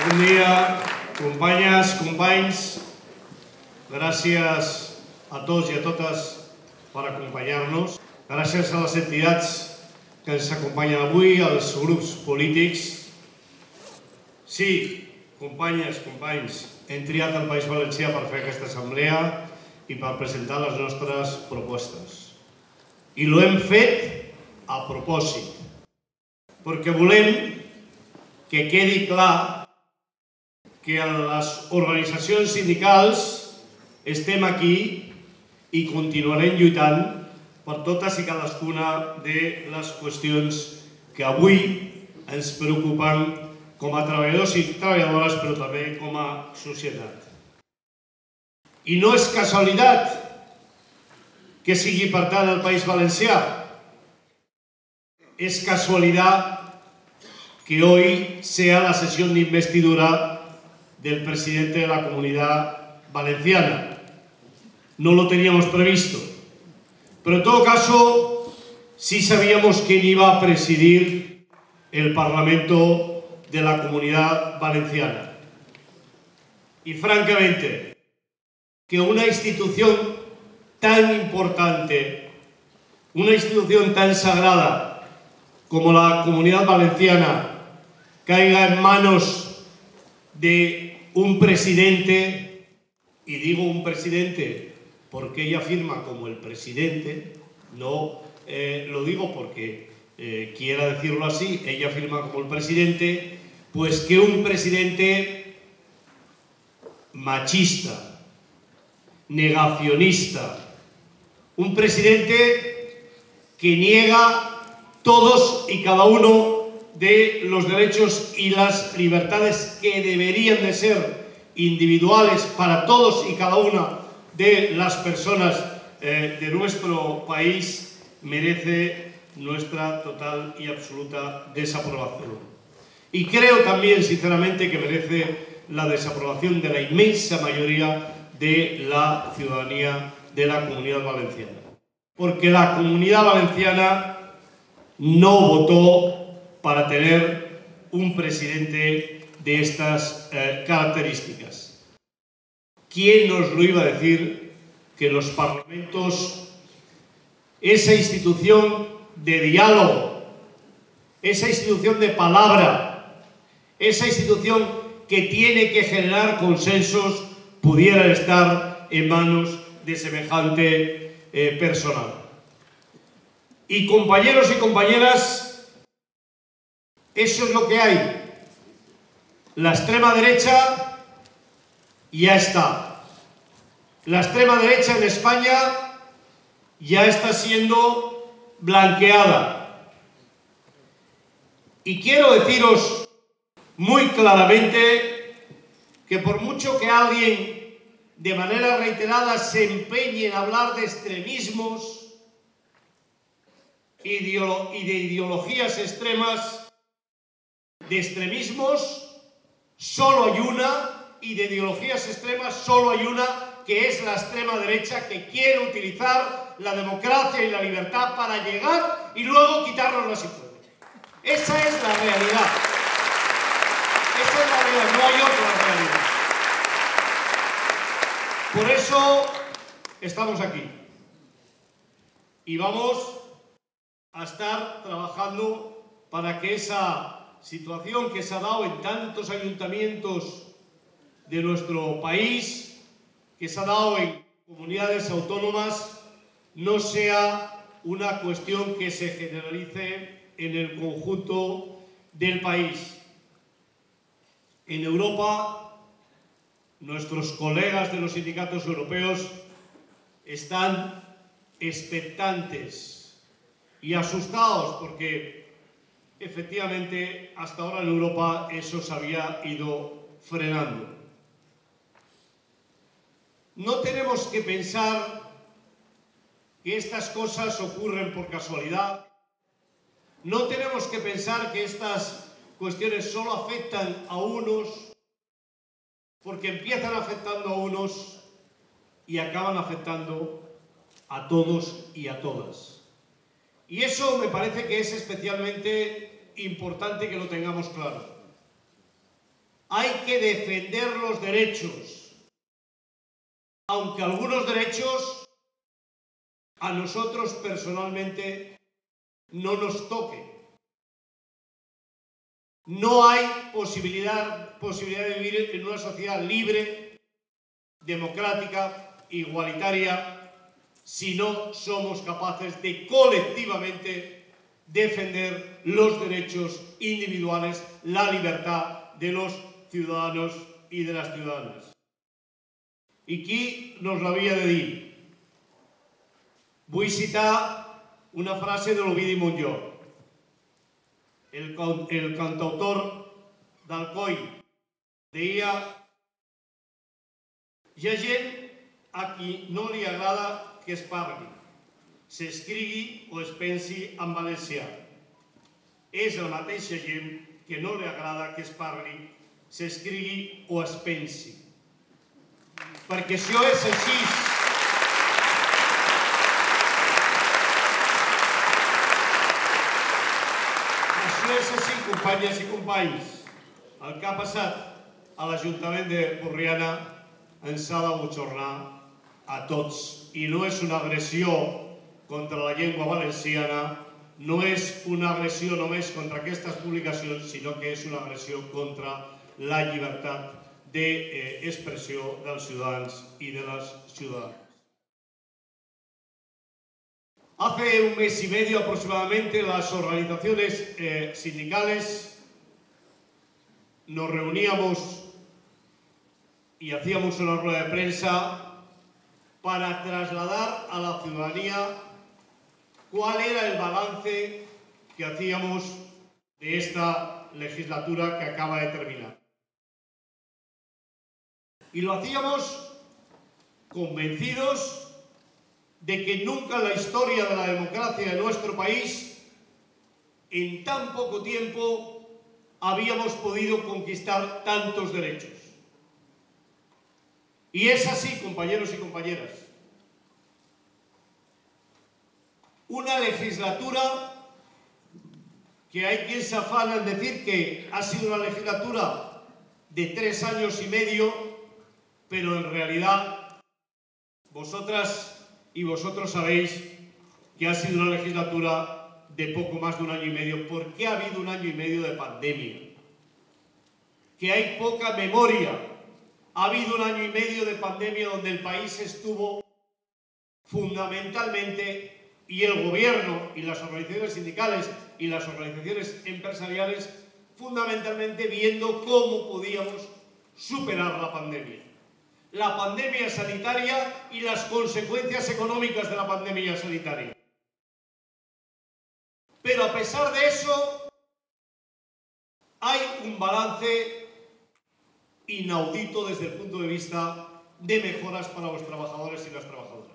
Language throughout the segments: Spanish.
Bon dia, companyes, companys. Gràcies a tots i a totes per acompanyar-nos. Gràcies a les entitats que ens acompanyen avui, als grups polítics. Sí, companyes, companys, hem triat el País Valencià per fer aquesta assemblea i per presentar les nostres propostes. I ho hem fet a propòsit, perquè volem que quedi clar que les organitzacions sindicals estem aquí i continuarem lluitant per totes i cadascuna de les qüestions que avui ens preocupen com a treballadors i treballadores, però també com a societat. I no és casualitat que sigui, per tant, el País Valencià. Es casualidad que hoy sea la sesión de investidura del presidente de la Comunidad Valenciana. No lo teníamos previsto. Pero en todo caso, sí sabíamos quién iba a presidir el Parlamento de la Comunidad Valenciana. Y francamente, que una institución tan importante, una institución tan sagrada como la Comunidad Valenciana, caiga en manos de un presidente, y digo un presidente porque ella firma como el presidente, no lo digo porque quiera decirlo así, ella firma como el presidente, pues que un presidente machista, negacionista, un presidente que niega todos y cada uno de los derechos y las libertades que deberían de ser individuales para todos y cada una de las personas de nuestro país, merece nuestra total y absoluta desaprobación. Y creo también, sinceramente, que merece la desaprobación de la inmensa mayoría de la ciudadanía de la Comunidad Valenciana. Porque la Comunidad Valenciana no votó para tener un presidente de estas características. ¿Quién nos lo iba a decir que los parlamentos, esa institución de diálogo, esa institución de palabra, esa institución que tiene que generar consensos, pudieran estar en manos de semejante personal? Y compañeros y compañeras, eso es lo que hay. La extrema derecha ya está. La extrema derecha en España ya está siendo blanqueada. Y quiero deciros muy claramente que por mucho que alguien de manera reiterada se empeñe en hablar de extremismos y de ideologías extremas, de extremismos solo hay una, y de ideologías extremas solo hay una, que es la extrema derecha, que quiere utilizar la democracia y la libertad para llegar y luego quitarnos si puede. Esa es la realidad. Esa es la realidad, no hay otra realidad. Por eso estamos aquí. Y vamos a estar trabajando para que esa situación que se ha dado en tantos ayuntamientos de nuestro país, que se ha dado en comunidades autónomas, no sea una cuestión que se generalice en el conjunto del país. En Europa, nuestros colegas de los sindicatos europeos están expectantes y asustados porque efectivamente hasta ahora en Europa eso se había ido frenando. No tenemos que pensar que estas cosas ocurren por casualidad. No tenemos que pensar que estas cuestiones solo afectan a unos, porque empiezan afectando a unos y acaban afectando a todos y a todas. Y eso me parece que es especialmente importante que lo tengamos claro. hay que defender los derechos, aunque algunos derechos a nosotros personalmente no nos toquen. No hay posibilidad de vivir en una sociedad libre, democrática, igualitaria, si no somos capaces de colectivamente defender los derechos individuales, la libertad de los ciudadanos y de las ciudadanas. I qui nos l'havia de dir? Vull citar una frase de l'Ovidi Montllor, el cantautor d'Alcoi. Deia: hi ha gent a qui no li agrada que es parli, s'escrigui o es pensi en valencià. És la mateixa gent que no li agrada que es parli, s'escrigui o es pensi. Perquè això és així. Això és així, companyes i companys. El que ha passat a l'Ajuntament de Borriana ens ha de bochornar a tots. I no és una agressió contra la llengua valenciana, no és una agressió només contra aquestes publicacions, sinó que és una agressió contra la llibertat d'expressió dels ciudadanos y de las ciudadanas. Hace un mes y medio aproximadamente las organizaciones sindicales nos reuníamos y hacíamos una rueda de prensa para trasladar a la ciudadanía cuál era el balance que hacíamos de esta legislatura que acaba de terminar. Y lo hacíamos convencidos de que nunca en la historia de la democracia de nuestro país, en tan poco tiempo, habíamos podido conquistar tantos derechos. Y es así, compañeros y compañeras. Una legislatura que hay quien se afana en decir que ha sido una legislatura de 3 años y medio, pero en realidad vosotras y vosotros sabéis que ha sido una legislatura de poco más de 1 año y medio, porque ha habido 1 año y medio de pandemia, que hay poca memoria. Ha habido 1 año y medio de pandemia donde el país estuvo fundamentalmente, y el gobierno y las organizaciones sindicales y las organizaciones empresariales, fundamentalmente viendo cómo podíamos superar la pandemia. La pandemia sanitaria y las consecuencias económicas de la pandemia sanitaria. Pero a pesar de eso, hay un balance inaudito desde el punto de vista de mejoras para los trabajadores y las trabajadoras.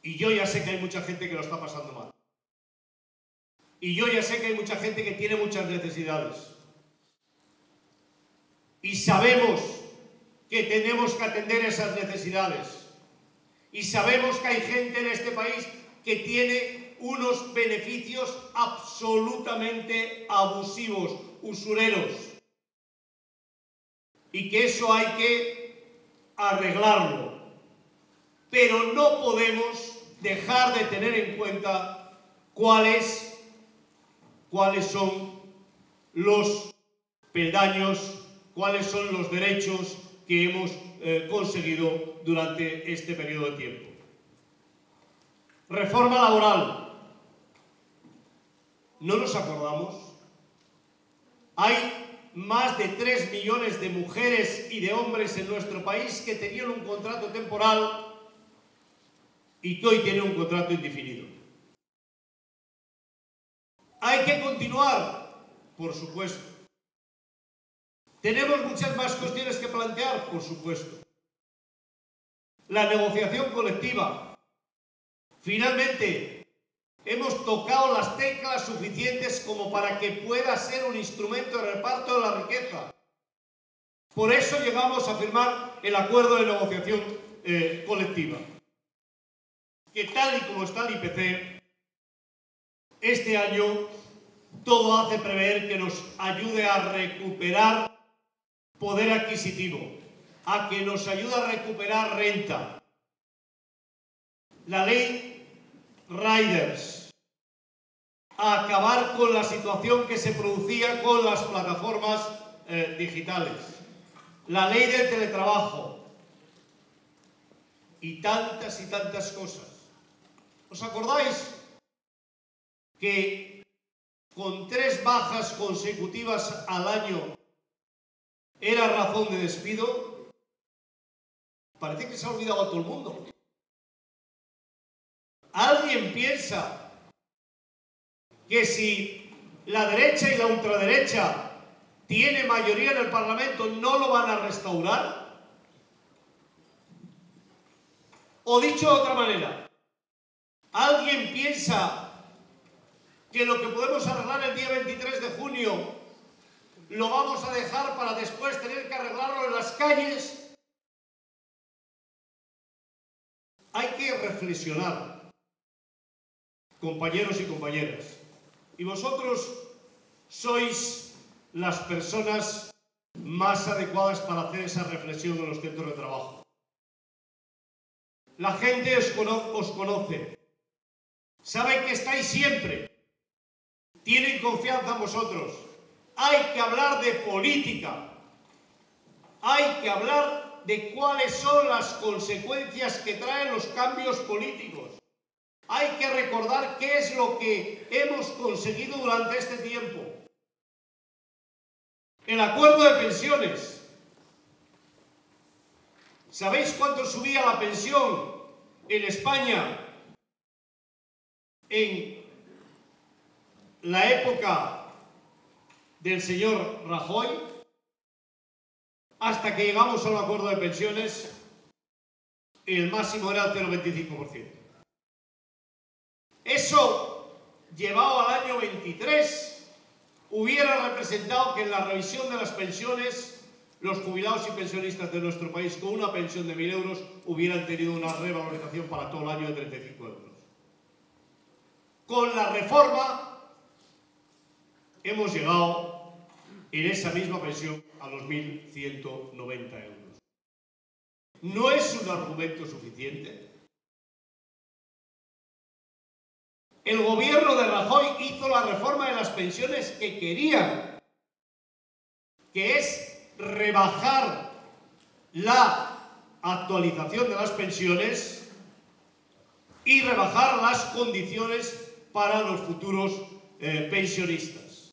Y yo ya sé que hay mucha gente que lo está pasando mal. Y yo ya sé que hay mucha gente que tiene muchas necesidades. Y sabemos que tenemos que atender esas necesidades. Y sabemos que hay gente en este país que tiene unos beneficios absolutamente abusivos, usureros. Y que eso hay que arreglarlo. Pero no podemos dejar de tener en cuenta cuáles son los peldaños, cuáles son los derechos que hemos conseguido durante este periodo de tiempo. Reforma laboral. ¿No nos acordamos? Hay más de 3 millones de mujeres y de hombres en nuestro país que tenían un contrato temporal y que hoy tienen un contrato indefinido. ¿Hay que continuar? Por supuesto. ¿Tenemos muchas más cuestiones que plantear? Por supuesto. La negociación colectiva. Finalmente, hemos tocado las teclas suficientes como para que pueda ser un instrumento de reparto de la riqueza. Por eso llegamos a firmar el acuerdo de negociación colectiva, que tal y como está el IPC, este año todo hace prever que nos ayude a recuperar poder adquisitivo, a que nos ayuda a recuperar renta. La ley Riders, a acabar con la situación que se producía con las plataformas digitales. La ley del teletrabajo y tantas cosas. ¿Os acordáis que con 3 bajas consecutivas al año era razón de despido? Parece que se ha olvidado a todo el mundo. ¿Alguien piensa que si la derecha y la ultraderecha tiene mayoría en el Parlamento no lo van a restaurar? O dicho de otra manera, ¿alguien piensa que lo que podemos arreglar el día 23 de junio lo vamos a dejar para después tener que arreglarlo en las calles? Hay que reflexionar, compañeros y compañeras. Y vosotros sois las personas más adecuadas para hacer esa reflexión en los centros de trabajo. La gente os conoce, sabe que estáis siempre, tienen confianza en vosotros. Hay que hablar de política, hay que hablar de cuáles son las consecuencias que traen los cambios políticos. Hay que recordar qué es lo que hemos conseguido durante este tiempo. El acuerdo de pensiones. ¿Sabéis cuánto subía la pensión en España en la época del señor Rajoy? Hasta que llegamos a un acuerdo de pensiones, el máximo era el 0,25%. Eso, llevado al año 23, hubiera representado que en la revisión de las pensiones, los jubilados y pensionistas de nuestro país con una pensión de 1.000 euros hubieran tenido una revalorización para todo el año de 35 euros. Con la reforma hemos llegado en esa misma pensión a los 1.190 euros. ¿No es un argumento suficiente? El gobierno de Rajoy hizo la reforma de las pensiones que querían, que es rebajar la actualización de las pensiones y rebajar las condiciones para los futuros pensionistas.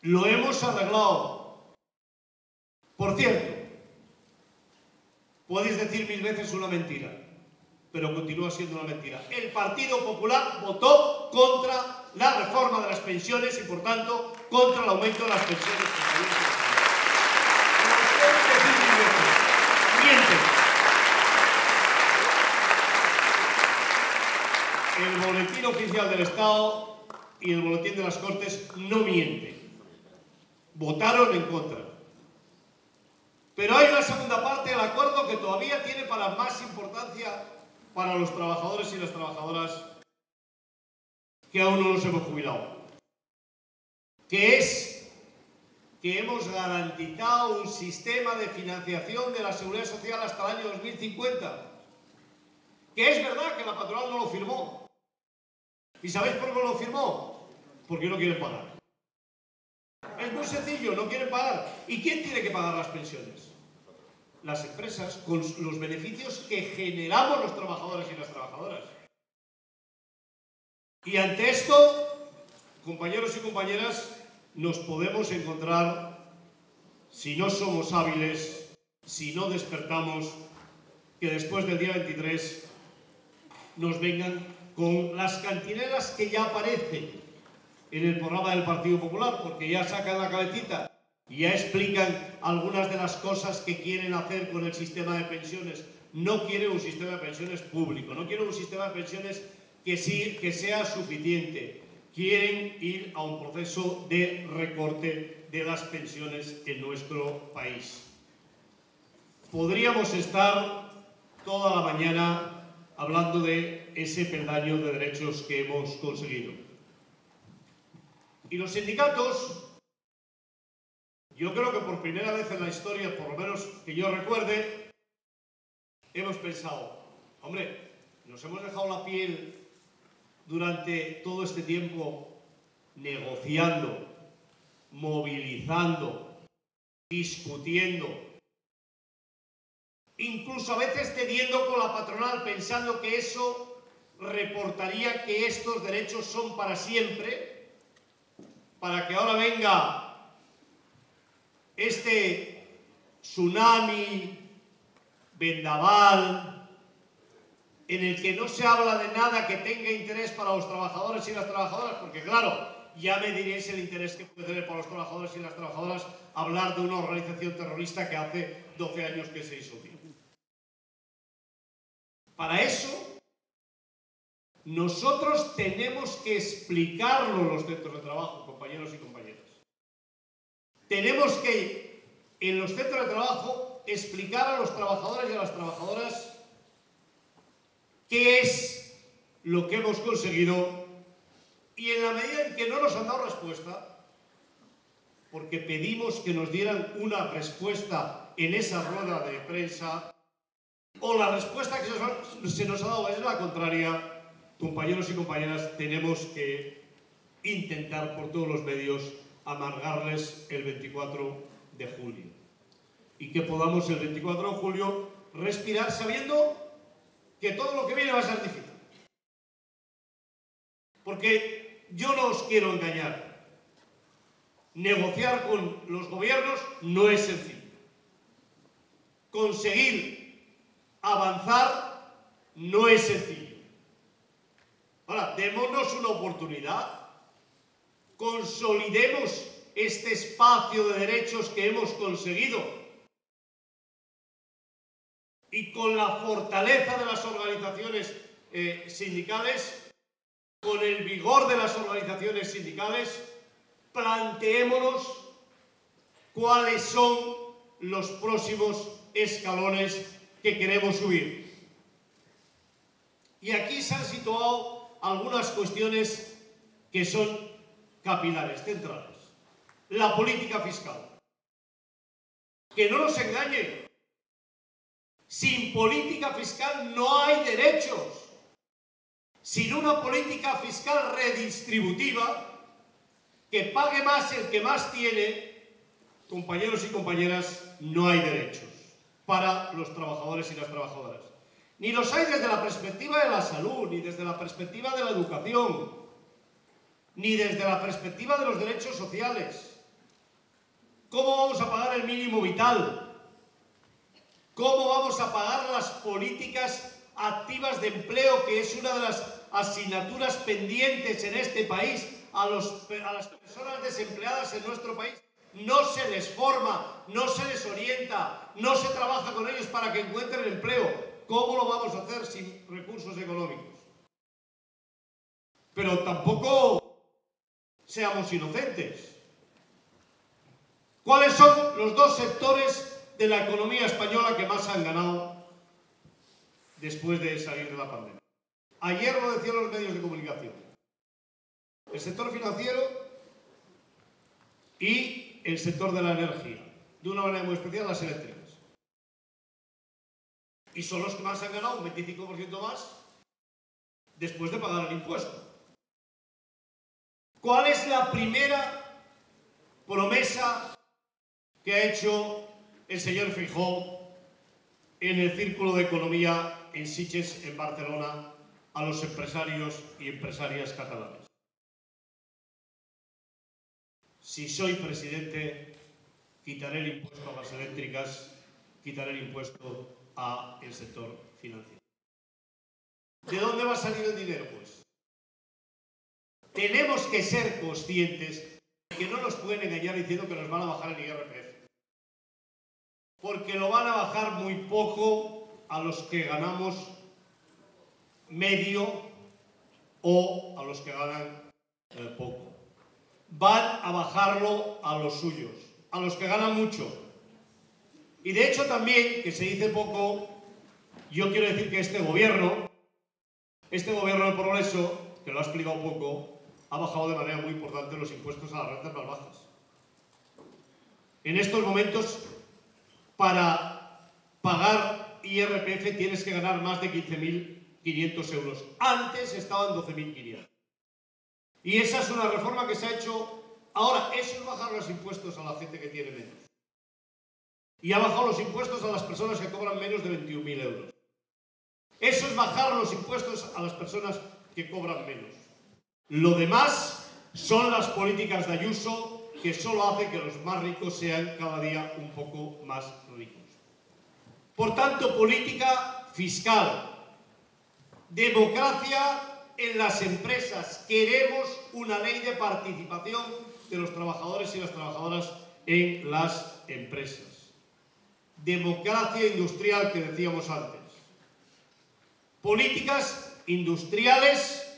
Lo hemos arreglado. Por cierto, podéis decir 1000 veces una mentira, pero continúa siendo una mentira. El Partido Popular votó contra la reforma de las pensiones y, por tanto, contra el aumento de las pensiones. Mienten. El Boletín Oficial del Estado y el Boletín de las Cortes no mienten. Votaron en contra. Pero hay una segunda parte del acuerdo que todavía tiene para más importancia para los trabajadores y las trabajadoras que aún no nos hemos jubilado, que es que hemos garantizado un sistema de financiación de la Seguridad Social hasta el año 2050, que es verdad que la patronal no lo firmó. ¿Y sabéis por qué no lo firmó? Porque no quieren pagar. Es muy sencillo, no quieren pagar. ¿Y quién tiene que pagar las pensiones? Las empresas, con los beneficios que generamos los trabajadores y las trabajadoras. Y ante esto, compañeros y compañeras, nos podemos encontrar, si no somos hábiles, si no despertamos, que después del día 23 nos vengan con las cantinelas que ya aparecen en el programa del Partido Popular, porque ya sacan la cabecita y ya explican algunas de las cosas que quieren hacer con el sistema de pensiones. No quieren un sistema de pensiones público, no quieren un sistema de pensiones que sea suficiente. Quieren ir a un proceso de recorte de las pensiones en nuestro país. Podríamos estar toda la mañana hablando de ese peldaño de derechos que hemos conseguido. Y los sindicatos Yo creo que por primera vez en la historia, por lo menos que yo recuerde, hemos pensado, hombre, nos hemos dejado la piel durante todo este tiempo negociando, movilizando, discutiendo, incluso a veces cediendo con la patronal pensando que eso reportaría que estos derechos son para siempre, para que ahora venga este tsunami, vendaval, en el que no se habla de nada que tenga interés para los trabajadores y las trabajadoras, porque claro, ya me diréis el interés que puede tener para los trabajadores y las trabajadoras hablar de una organización terrorista que hace 12 años que se hizo. Para eso, nosotros tenemos que explicarlo en los centros de trabajo, compañeros y compañeras. Tenemos que, en los centros de trabajo, explicar a los trabajadores y a las trabajadoras qué es lo que hemos conseguido y en la medida en que no nos han dado respuesta, porque pedimos que nos dieran una respuesta en esa rueda de prensa, o la respuesta que se nos ha dado es la contraria, compañeros y compañeras, tenemos que intentar por todos los medios amargarles el 24 de julio. Y que podamos el 24 de julio respirar sabiendo que todo lo que viene va a ser difícil. Porque yo no os quiero engañar. Negociar con los gobiernos no es sencillo. Conseguir avanzar no es sencillo. Ahora, démonos una oportunidad. Consolidemos este espacio de derechos que hemos conseguido. Y con la fortaleza de las organizaciones sindicales, con el vigor de las organizaciones sindicales, planteémonos cuáles son los próximos escalones que queremos subir. Y aquí se han situado algunas cuestiones que son capilares, centrales. La política fiscal. Que no nos engañen. Sin política fiscal no hay derechos. Sin una política fiscal redistributiva, que pague más el que más tiene, compañeros y compañeras, no hay derechos para los trabajadores y las trabajadoras. Ni los hay desde la perspectiva de la salud, ni desde la perspectiva de la educación, ni desde la perspectiva de los derechos sociales. ¿Cómo vamos a pagar el mínimo vital? ¿Cómo vamos a pagar las políticas activas de empleo, que es una de las asignaturas pendientes en este país? A las personas desempleadas en nuestro país no se les forma, no se les orienta, no se trabaja con ellos para que encuentren empleo. ¿Cómo lo vamos a hacer sin recursos económicos? Pero tampoco seamos inocentes. ¿Cuáles son los dos sectores de la economía española que más han ganado después de salir de la pandemia? Ayer lo decían los medios de comunicación. El sector financiero y el sector de la energía. De una manera muy especial, las eléctricas. Y son los que más han ganado, un 25% más, después de pagar el impuesto. ¿Cuál es la primera promesa que ha hecho el señor Feijóo en el Círculo de Economía en Sitges, en Barcelona, a los empresarios y empresarias catalanes? Si soy presidente, quitaré el impuesto a las eléctricas, quitaré el impuesto al sector financiero. ¿De dónde va a salir el dinero, pues? Tenemos que ser conscientes de que no nos pueden engañar diciendo que nos van a bajar el IRPF. Porque lo van a bajar muy poco a los que ganamos medio o a los que ganan poco. Van a bajarlo a los suyos, a los que ganan mucho. Y de hecho también, que se dice poco, yo quiero decir que este gobierno de progreso, que lo ha explicado poco, ha bajado de manera muy importante los impuestos a las rentas más bajas. En estos momentos, para pagar IRPF tienes que ganar más de 15.500 euros. Antes estaban 12.500. Y esa es una reforma que se ha hecho ahora. Eso es bajar los impuestos a la gente que tiene menos. Y ha bajado los impuestos a las personas que cobran menos de 21.000 euros. Eso es bajar los impuestos a las personas que cobran menos. Lo demás son las políticas de Ayuso, que solo hacen que los más ricos sean cada día un poco más ricos. Por tanto, política fiscal, democracia en las empresas. Queremos una ley de participación de los trabajadores y las trabajadoras en las empresas. Democracia industrial, que decíamos antes. Políticas industriales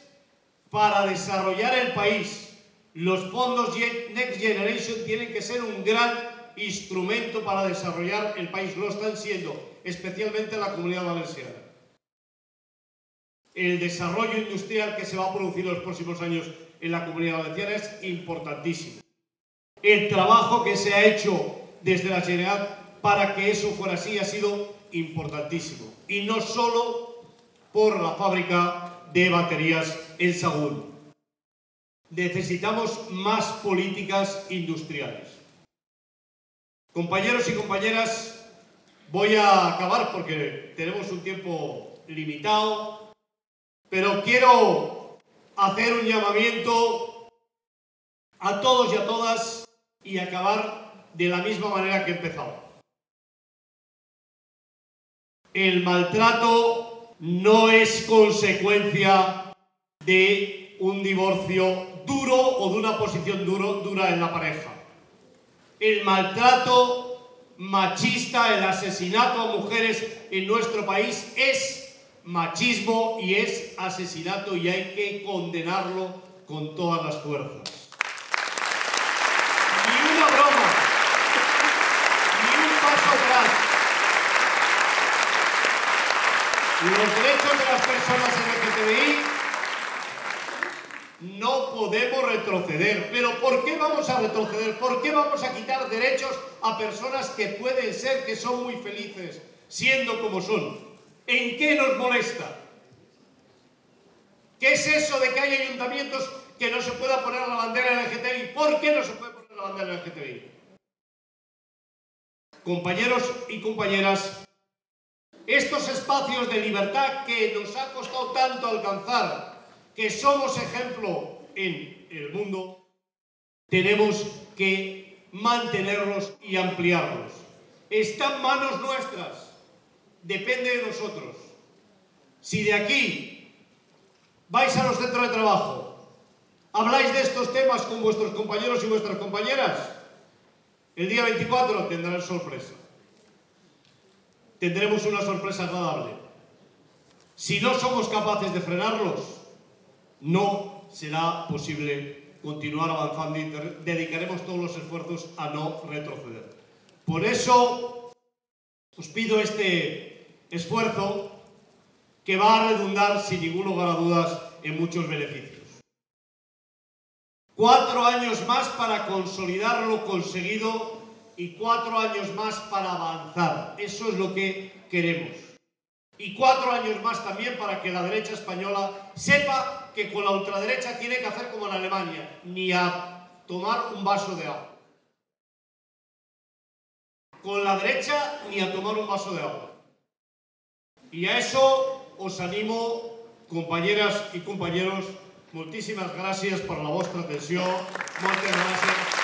para desarrollar el país. Los fondos Next Generation tienen que ser un gran instrumento para desarrollar el país. Lo están siendo, especialmente en la Comunidad Valenciana. El desarrollo industrial que se va a producir en los próximos años en la Comunidad Valenciana es importantísimo. El trabajo que se ha hecho desde la Generalitat para que eso fuera así ha sido importantísimo. Y no solo por la fábrica de baterías en Sahagún. Necesitamos más políticas industriales. Compañeros y compañeras, voy a acabar porque tenemos un tiempo limitado, pero quiero hacer un llamamiento a todos y a todas y acabar de la misma manera que he empezado. El maltrato no es consecuencia de un divorcio duro o de una posición dura en la pareja. El maltrato machista, el asesinato a mujeres en nuestro país es machismo y es asesinato y hay que condenarlo con todas las fuerzas. Ni una broma, ni un paso atrás. Los derechos de las personas LGTBI no podemos retroceder. ¿Pero por qué vamos a retroceder? ¿Por qué vamos a quitar derechos a personas que pueden ser que son muy felices siendo como son? ¿En qué nos molesta? ¿Qué es eso de que hay ayuntamientos que no se pueda poner la bandera LGTBI? ¿Por qué no se puede poner la bandera LGTBI? Compañeros y compañeras, estos espacios de libertad que nos ha costado tanto alcanzar, que somos ejemplo en el mundo, tenemos que mantenerlos y ampliarlos. Está en manos nuestras, depende de nosotros. Si de aquí vais a los centros de trabajo, habláis de estos temas con vuestros compañeros y vuestras compañeras, el día 24 tendrán sorpresa. Tendremos una sorpresa agradable. Si no somos capaces de frenarlos, no será posible continuar avanzando y dedicaremos todos los esfuerzos a no retroceder. Por eso os pido este esfuerzo que va a redundar, sin ningún lugar a dudas, en muchos beneficios. 4 años más para consolidar lo conseguido y 4 años más para avanzar. Eso es lo que queremos. Y 4 años más también para que la derecha española sepa que con la ultraderecha tiene que hacer como en Alemania, ni a tomar un vaso de agua. Con la derecha ni a tomar un vaso de agua. Y a eso os animo, compañeras y compañeros. Moltíssimes gràcies per la vostra atenció. Moltes gràcies.